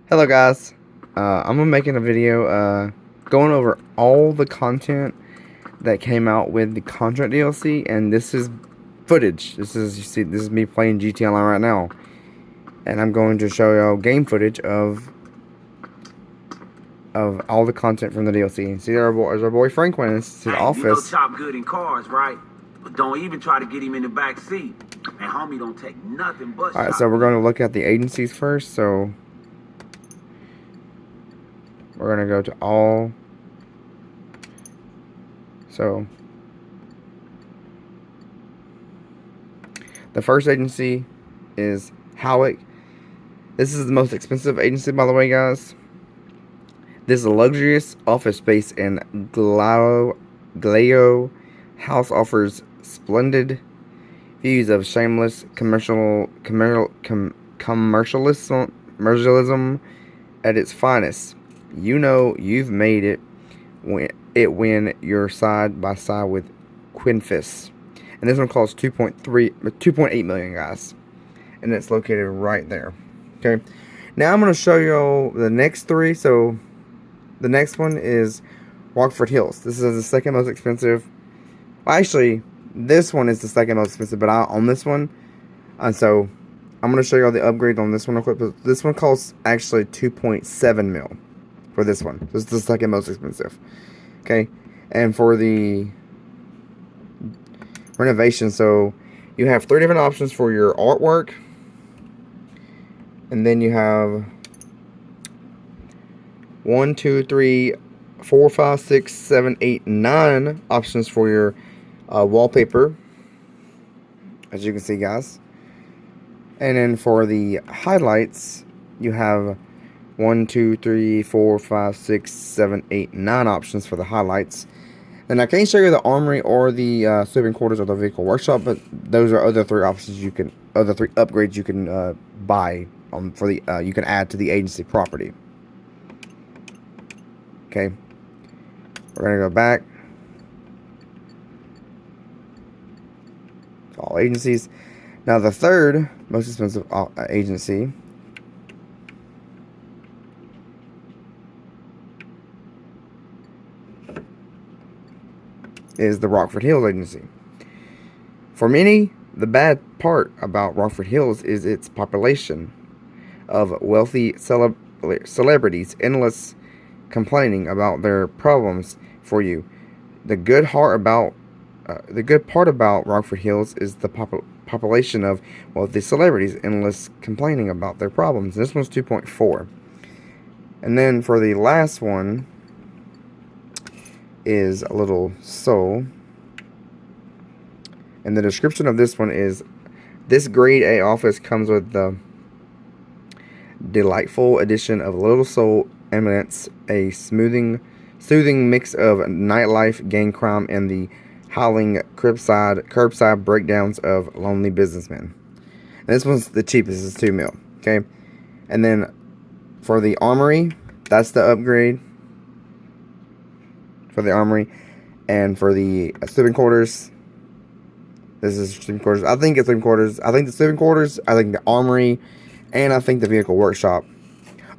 Hello guys, I'm making a video going over all the content that came out with the Contract DLC, and this is footage. This is me playing GT Online right now, and I'm going to show y'all game footage of all the content from the DLC. See, there's our boy Franklin. It's his office. You know Chop good in cars, right? But don't even try to get him in the back seat. And homie don't take nothing but. Alright, so we're going to look at the agencies first. So we're going to go to all. So the first agency is Howick. This is the most expensive agency, by the way, guys. This luxurious office space in Glao house offers splendid views of shameless commercialism at its finest. You know you've made it when you're side by side with Quinfis. And this one costs 2.8 million, guys. And it's located right there. Okay. Now I'm going to show you the next three. So the next one is Rockford Hills. This is the second most expensive. Well, actually, this one is the second most expensive, but I own this one. So I'm going to show you all the upgrades on this one real quick. But this one costs actually 2.7 mil for this one. This is the second most expensive. Okay. And for the renovation, so you have 3 different options for your artwork. And then you have 1, 2, 3, 4, 5, 6, 7, 8, 9 options for your wallpaper, as you can see, guys. And then for the highlights, you have 1, 2, 3, 4, 5, 6, 7, 8, 9 options for the highlights. And I can't show you the armory or the sleeping quarters or the vehicle workshop, but those are other 3 options you can, other 3 upgrades you can buy for the you can add to the agency property. Okay, we're gonna go back to all agencies. Now the third most expensive agency is the Rockford Hills agency. For many, the bad part about Rockford Hills is its population of wealthy celebrities, endless complaining about their problems for you. The good part about Rockford Hills is the population of wealthy celebrities, endless complaining about their problems. This one's 2.4. And then for the last one is a little soul. And the description of this one is, this grade A office comes with the delightful addition of Little Soul Eminence, a soothing mix of nightlife, gang crime, and the howling curbside breakdowns of lonely businessmen. And this one's the cheapest, it's 2 mil. Okay, and then for the armory, that's the upgrade for the armory, and for the sleeping quarters, this is sleeping quarters. I think it's sleeping quarters. I think the sleeping quarters, I think the armory, and I think the vehicle workshop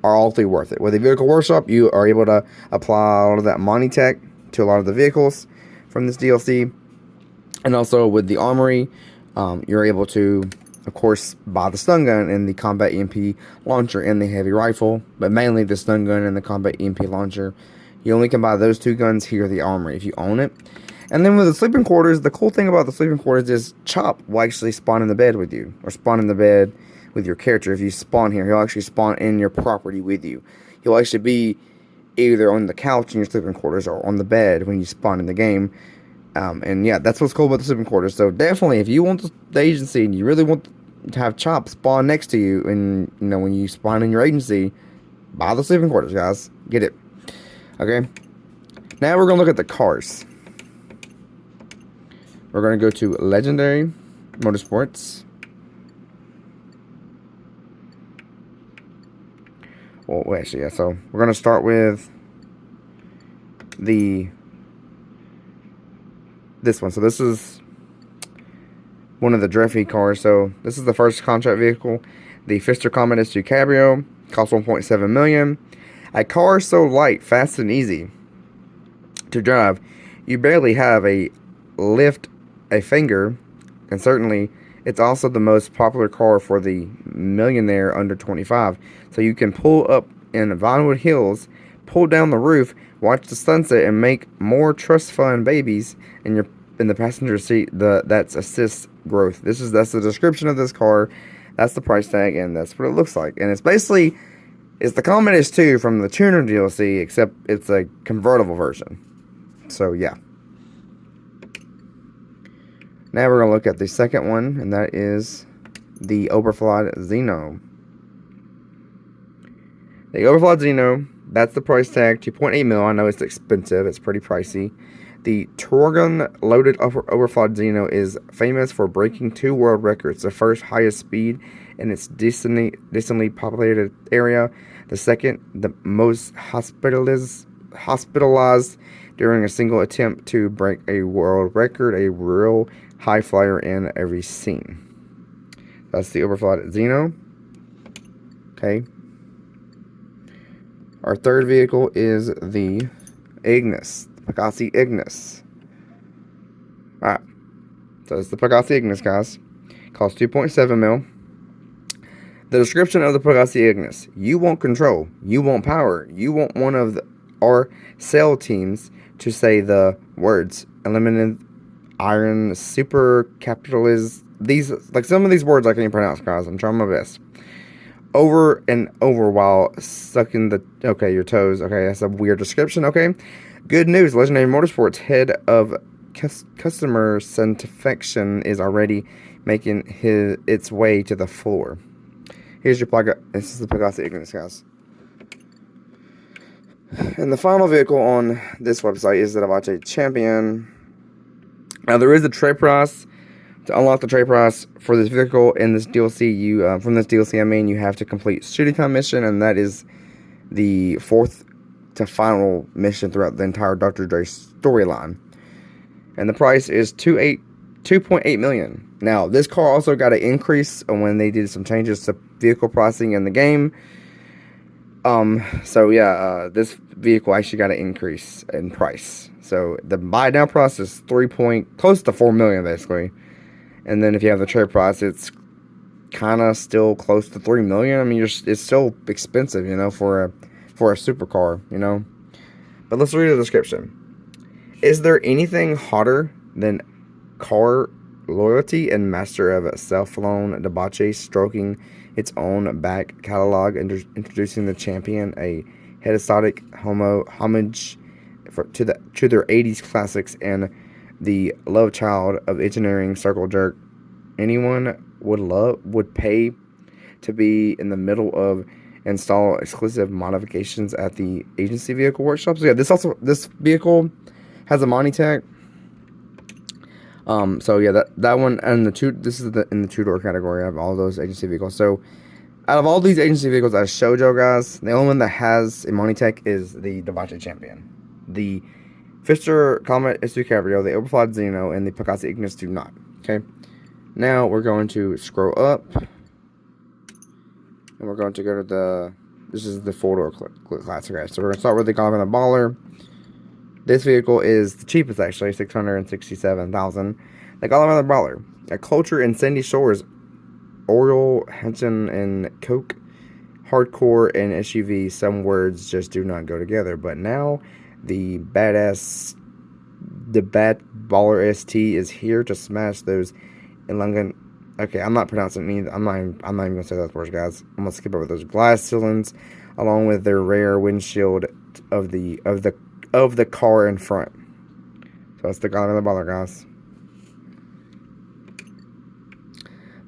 are all 3 worth it. With the vehicle workshop, you are able to apply all of that money tech to a lot of the vehicles from this DLC. And also with the armory, you're able to, of course, buy the stun gun and the combat EMP launcher and the heavy rifle. But mainly the stun gun and the combat EMP launcher. You only can buy those 2 guns here at the armory if you own it. And then with the sleeping quarters, the cool thing about the sleeping quarters is Chop will actually spawn in the bed with you. Or spawn in the bed with your character. If you spawn here, he'll actually spawn in your property with you. He'll actually be either on the couch in your sleeping quarters or on the bed when you spawn in the game. And yeah, that's what's cool about the sleeping quarters. So definitely, if you want the agency and you really want to have Chop spawn next to you, and you know when you spawn in your agency, buy the sleeping quarters, guys. Get it. Okay. Now we're gonna look at the cars. We're gonna go to Legendary Motorsports. Well, actually, yeah. So we're gonna start with this one. So this is one of the Dreffy cars. So this is the first contract vehicle, the Fister Comet S2 Cabrio. Costs 1.7 million. A car so light, fast, and easy to drive, you barely have a lift a finger, and certainly it's also the most popular car for the millionaire under 25. So you can pull up in Vinewood Hills, pull down the roof, watch the sunset, and make more trust fund babies in the passenger seat. That's assists growth. That's the description of this car. That's the price tag, and that's what it looks like. And it's basically the Comet 2 from the Tuner DLC, except it's a convertible version. So yeah. Now we're going to look at the second one, and that is the Oberflood Xeno. The Oberflood Xeno, that's the price tag, 2.8 mil. I know it's expensive, it's pretty pricey. The Torgon loaded Oberflood Xeno is famous for breaking 2 world records. The first, highest speed in its densely populated area. The second, the most hospitalized during a single attempt to break a world record. A real high flyer in every scene. That's the Oberflood Xeno. Okay. Our third vehicle is the Ignis, Pegasi Ignis. Alright. So it's the Pegasi Ignis, guys. Costs 2.7 mil. The description of the Pegasi Ignis. You want control. You want power. You want one of our sale teams to say the words eliminate iron super capitalist. These, like, some of these words I can't pronounce, guys. I'm trying my best. Over and over while sucking your toes. Okay, that's a weird description. Okay, good news. Legendary Motorsports head of customer satisfaction is already making its way to the floor. Here's your plug. This is the Pegasi Ignis, guys. And the final vehicle on this website is the Davache Champion. Now there is a trade price. To unlock the trade price for this vehicle in this DLC, from this DLC, I mean, you have to complete shooting time mission, and that is the 4th to final mission throughout the entire Dr.Dre storyline. And the price is 2.8 million. Now, this car also got an increase when they did some changes to vehicle pricing in the game. So yeah, this vehicle actually got an increase in price. So the buy now price is close to 4 million basically. And then if you have the trade price, it's kind of still close to 3 million. I mean, it's still expensive, you know, for a supercar, you know. But let's read the description. Is there anything hotter than car loyalty and master of self-loan debauchery stroking its own back catalog, introducing the champion, a hedonistic homage to their 80s classics and the love child of engineering circle jerk anyone would pay to be in the middle of install exclusive modifications at the agency vehicle workshop. So yeah, this vehicle has a Monty tag. So yeah, that one and this is in the 2-door category of all those agency vehicles. So out of all these agency vehicles I showed you guys, the only one that has a Monty tag is the Davache Champion. The Fister Comet S2 Cabrio, the Oberflood Xeno, and the Pegasi Ignis do not. Okay. Now we're going to scroll up, and we're going to go to this is the 4-door classic, guys. So we're going to start with the Golf and the Baller. This vehicle is the cheapest, actually, $667,000. The Golf and the Baller, a culture in Sandy Shores, Oriole, Henson, and Coke, hardcore and SUV. Some words just do not go together. But now the Bad Baller ST is here to smash those elongant. Okay, I'm not pronouncing it. I'm not even gonna say those words, guys. I'm gonna skip over those glass ceilings, along with their rare windshield of the car in front. So that's the God of the Baller, guys.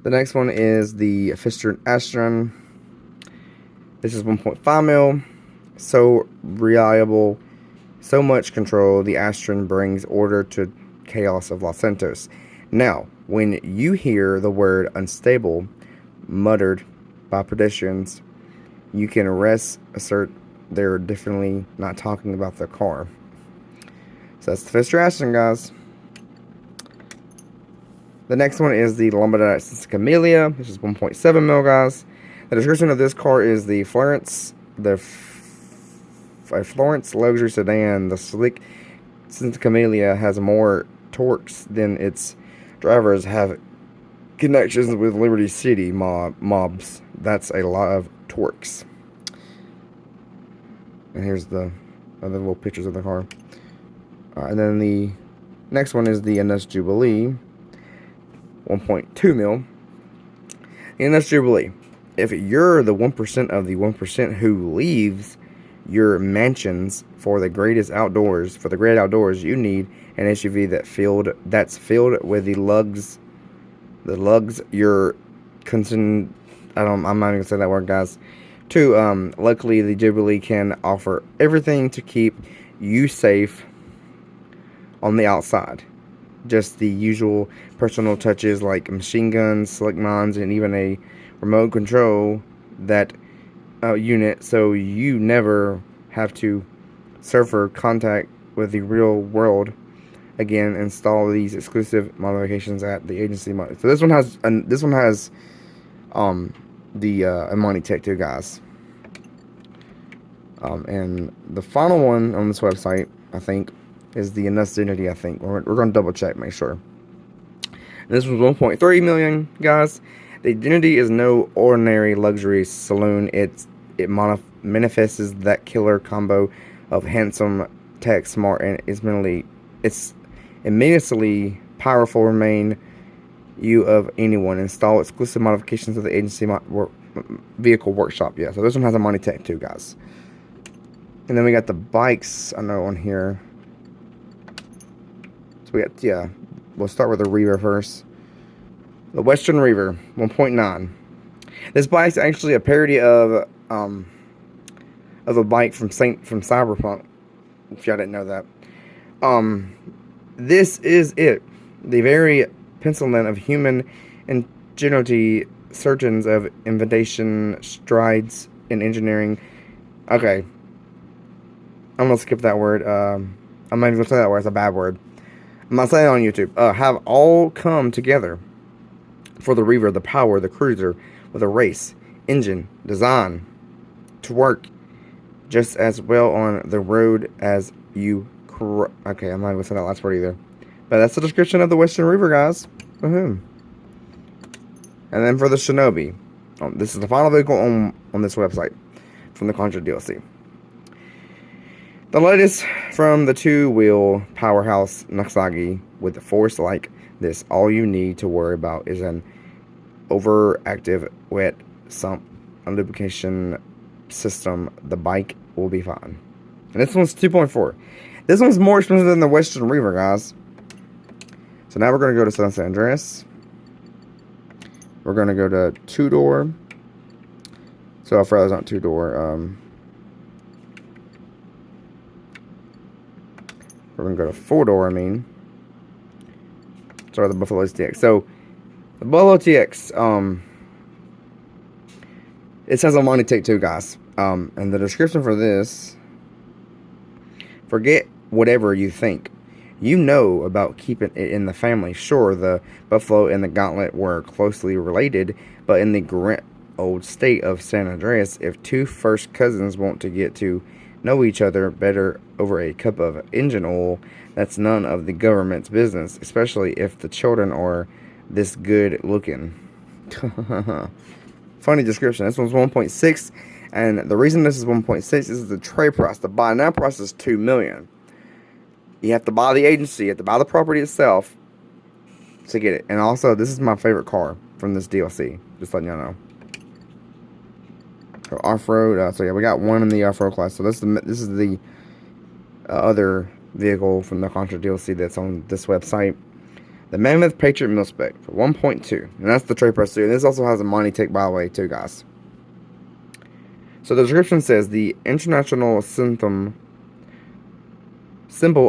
The next one is the Fister Astron. This is 1.5 mil. So reliable, so much control. The Astron brings order to chaos of Los Santos. Now, when you hear the word unstable muttered by pedestrians, you can assert they're definitely not talking about the car. So that's the Fister Astron, guys. The next one is the Lamar Davis Camellia. This is 1.7 mil, guys. The description of this car is a Florence luxury sedan. The slick Santa Camellia has more torques than its drivers have connections with Liberty City mobs. That's a lot of torques. And here's the other little pictures of the car. And then the next one is the NS Jubilee, 1.2 mil. The NS Jubilee. If you're the 1% of the 1% who leaves your mansions for the great outdoors, you need an SUV that's filled with the lugs you're concerned. I'm not even gonna say that word, guys. Two, luckily the Jubilee can offer everything to keep you safe on the outside. Just the usual personal touches like machine guns, slick mines, and even a remote control that unit, so you never have to suffer contact with the real world again. Install these exclusive modifications at the agency. So this one has the Amani Tech 2, guys. And the final one on this website, I think, is the NS Dignity. I think we're going to double check, make sure. And this was 1.3 million, guys. The Dignity is no ordinary luxury saloon. It manifests that killer combo of handsome, tech, smart, and it's immensely powerful. Remain you of anyone. Install exclusive modifications of the agency vehicle workshop. Yeah, so this one has a Money Tech 2, guys. And then we got the bikes, I know, on here. So we got, yeah, we'll start with the Reaver first. The Western Reaver, 1.9. This bike's actually a parody of a bike from Cyberpunk, if y'all didn't know that. This is it. The very pencilment of human ingenuity, surgeons of invention, strides in engineering. Okay. I'm going to skip that word. I'm not even going to say that word. It's a bad word. I'm not saying it on YouTube. Have all come together for the Reaver, the power, the cruiser, with a race, engine, design, to work just as well on the road as you. Okay, I'm not going to say that last word either. But that's the description of the Western Reaver, guys. And then for the Shinobi. This is the final vehicle on this website from the Contra DLC. The latest from the two-wheel powerhouse Naksagi. With a force like this, all you need to worry about is an overactive wet sump lubrication system. The bike will be fine. And this one's 2.4. This one's more expensive than the Western Reaver, guys. So now we're going to go to San Andreas. We're going to go to two-door. So I forgot it's not two-door. We're going to go to four-door, I mean. Sorry, the Buffalo TX. So, the Buffalo TX, it says Amani Tech 2, guys. And the description for this, forget whatever you think. You know about keeping it in the family. Sure, the Buffalo and the Gauntlet were closely related, but in the grand old state of San Andreas, if two first cousins want to get to know each other better over a cup of engine oil, that's none of the government's business, especially if the children are this good looking. Funny description. This one's 1.6, and the reason this is 1.6 is the trade price. The buy now price is $2 million. You have to buy the agency, you have to buy the property itself to get it. And also, this is my favorite car from this DLC. Just letting y'all know. So off-road. So yeah, we got one in the off-road class. So this is the other vehicle from the Contra DLC that's on this website. The Mammoth Patriot Mil Spec for 1.2, and that's the trade price too. And this also has a Money Tech, by the way, too, guys. So the description says the international symbol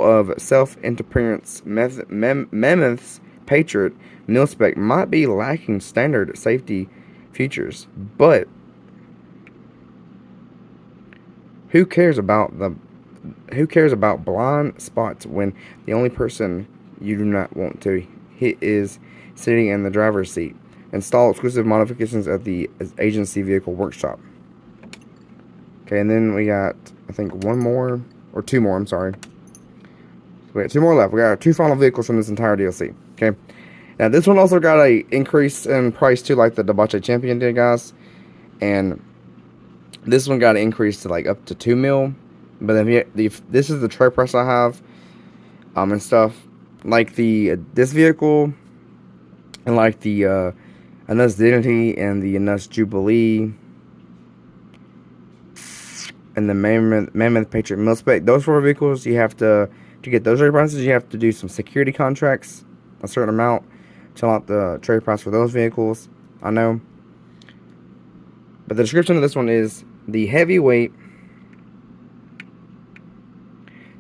of self-interference, Mammoth's Patriot Mil Spec might be lacking standard safety features, but who cares about blind spots when the only person you do not want to hit is sitting in the driver's seat? Install exclusive modifications at the agency vehicle workshop. Okay, and then we got, I think, one more, or two more, I'm sorry. We got two more left. We got our two final vehicles from this entire DLC. Okay. Now, this one also got a increase in price too, like the Debauche Champion did, guys. And this one got an increase to like up to 2 mil. But then this is the trade price I have, and stuff. Like this vehicle, and like the Anus Dignity and the Anus Jubilee, and the Mammoth Patriot Milspec. Those four vehicles, you have to get those trade prices, you have to do some security contracts, a certain amount, to unlock the trade price for those vehicles. I know. But the description of this one is the heavyweight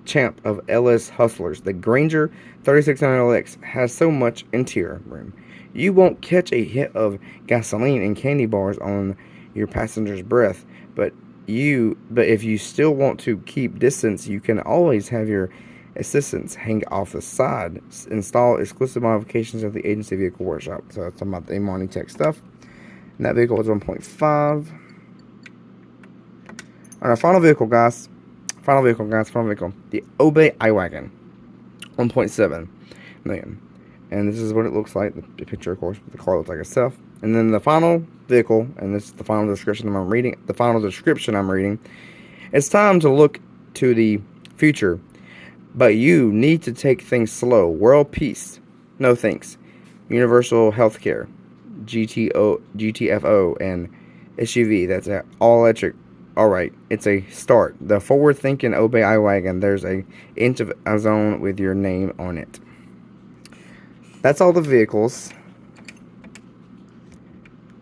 champ of LS Hustlers. The Granger 3600LX has so much interior room. You won't catch a hit of gasoline and candy bars on your passenger's breath, but if you still want to keep distance, you can always have your assistants hang off the side. Install exclusive modifications at the agency vehicle workshop. So it's talking about the Imani Tech stuff. And that vehicle was 1.5. Our final vehicle, guys. Final vehicle. The Obey iWagon. 1.7 million. And this is what it looks like. The picture, of course, the car looks like itself. And then the final vehicle, and this is the final description I'm reading. It's time to look to the future, but you need to take things slow. World peace. No thanks. Universal healthcare. GTFO, and SUV. That's an all electric. Alright, it's a start. The forward-thinking Obey iWagon. There's a inch of ozone with your name on it. That's all the vehicles.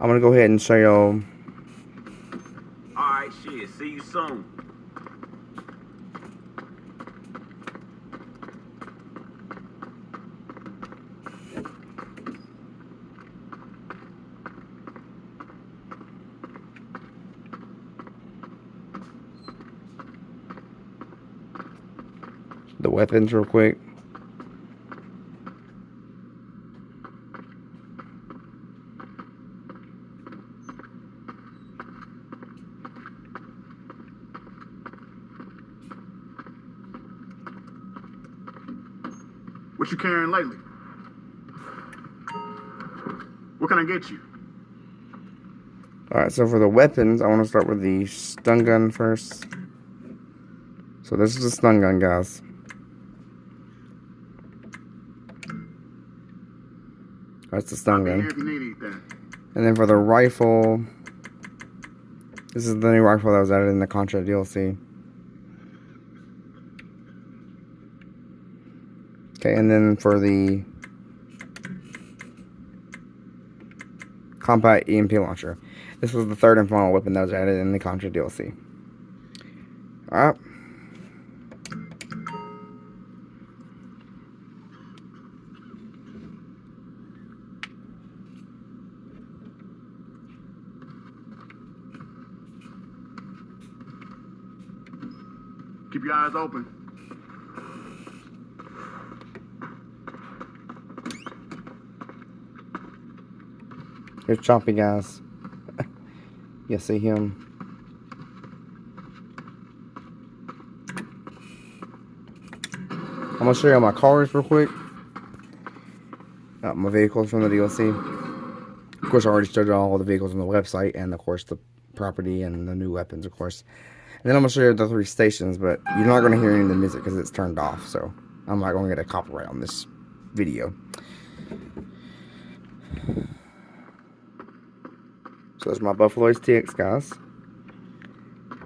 I'm going to go ahead and show y'all. Alright, shit. See you soon. The weapons real quick. What you carrying lately? What can I get you? Alright, so for the weapons, I want to start with the stun gun first. So this is a stun gun, guys. That's the stun gun. If you need anything. And then for the rifle, this is the new rifle that was added in the Contra DLC. Okay, and then for the compact EMP launcher, this was the third and final weapon that was added in the Contra DLC. Alright. Keep your eyes open. Here's Chompy, guys. You see him. I'm going to show you my cars real quick. My vehicles from the DLC. Of course, I already showed you all the vehicles on the website, and of course the property and the new weapons, of course. And then I'm going to show you the 3 stations, but you're not going to hear any of the music because it's turned off, so I'm not going to get a copyright on this video. So there's my Buffalo STX, guys.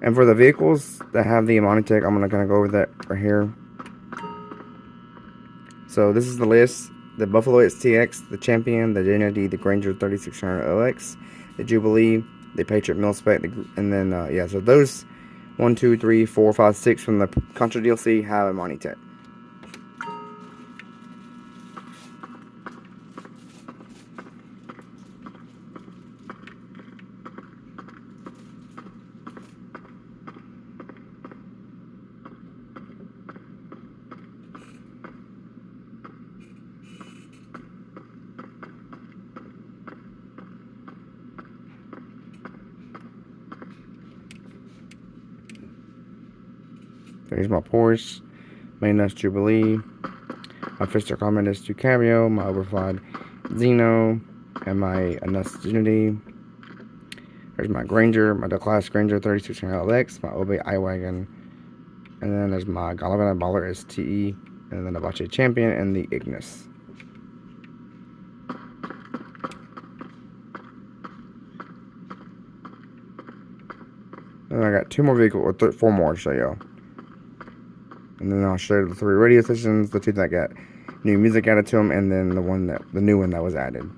And for the vehicles that have the Imani Tech, I'm going to go over that right here. So this is the list. The Buffalo STX, the Champion, the Dignity, the Granger 3600LX, the Jubilee, the Patriot Milspec, and then, yeah, so those 1, 2, 3, 4, 5, 6 from the Contra DLC have Imani Tech. So here's my Porsche, Mainus Jubilee, my Fister Commodus 2 Cabrio, my Overflied Zeno, and my Anus Unity. There's my Granger, my Class Granger 3600 LX, my Obey iWagon, and then there's my Galavana Baller STE, and then the Apache Champion, and the Ignis. And I got 2 more vehicles, or 4 more to show y'all. And then I'll show you the 3 radio stations, the 2 that got new music added to them, and then the new one that was added.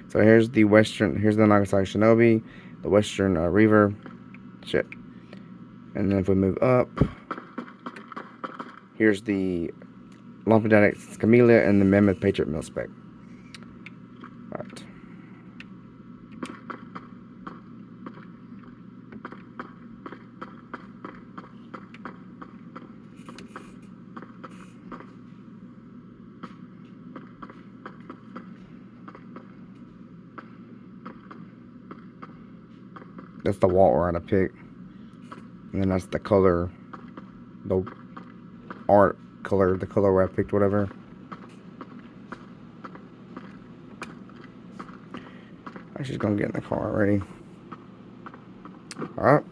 So here's the Nagasaki Shinobi, the Western Reaver, shit. And then if we move up, here's the Lompadanic Camellia and the Mammoth Patriot Mil-Spec. Alright. That's the wall we're gonna pick. And then that's the color, the art color, the color where I picked whatever. I'm just gonna get in the car already. Alright.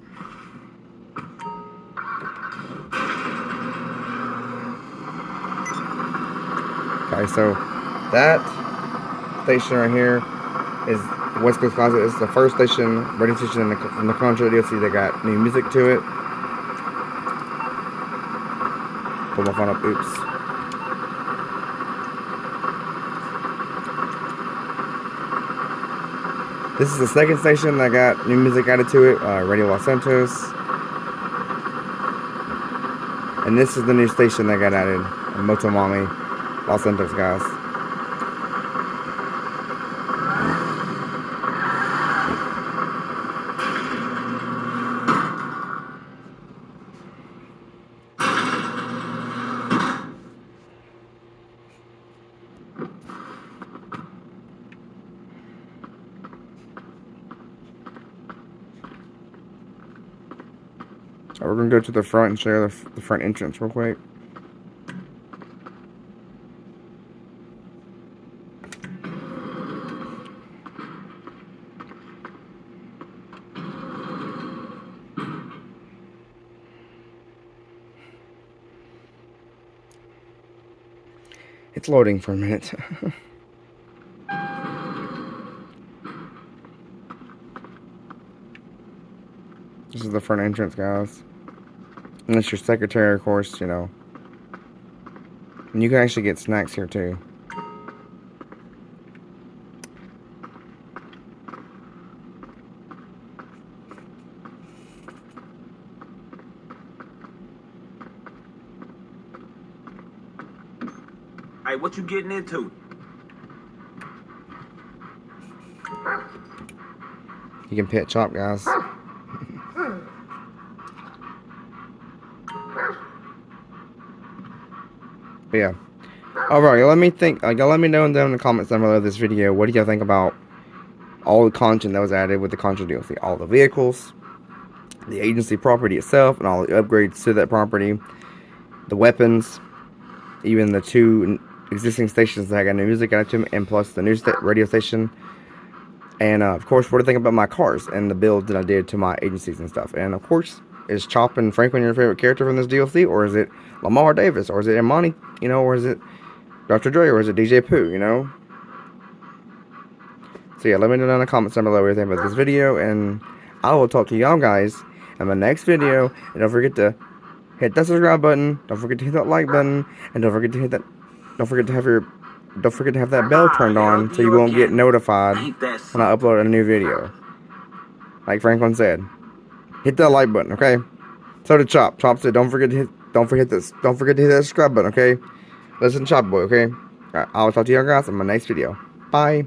Okay, so that station right here is West Coast Closet. It's the first station, radio station in the Contra DLC that got new music to it. Pull my phone up, oops. This is the second station that got new music added to it, Radio Los Santos. And this is the new station that got added, Motomami, Los Santos, guys. We're going to go to the front and show you the front entrance real quick. It's loading for a minute. This is the front entrance, guys. And that's your secretary, of course, you know. And you can actually get snacks here, too. Hey, what you getting into? You can pet chop, guys. But yeah. Alright, let me know down in the comments down below this video, what do y'all think about all the content that was added with the Contra DLC? All the vehicles, the agency property itself, and all the upgrades to that property, the weapons, even the 2 existing stations that got new music added to them, and plus the new radio station. And of course, what do you think about my cars and the build that I did to my agencies and stuff? And of course, is Chop and Franklin your favorite character from this DLC, or is it Lamar Davis, or is it Imani, you know, or is it Dr.Dre, or is it DJ Pooh, you know? So yeah, let me know down in the comments down below what you think about this video, and I will talk to y'all guys in my next video. And don't forget to hit that subscribe button, don't forget to hit that like button, and don't forget to hit that, don't forget to have that bell turned on so you won't get notified when I upload a new video. Like Franklin said, hit that like button, okay? So did Chop. Chop said, don't forget to hit that subscribe button, okay? Listen to Chop Boy, okay? Alright, I'll talk to y'all guys in my next video. Bye.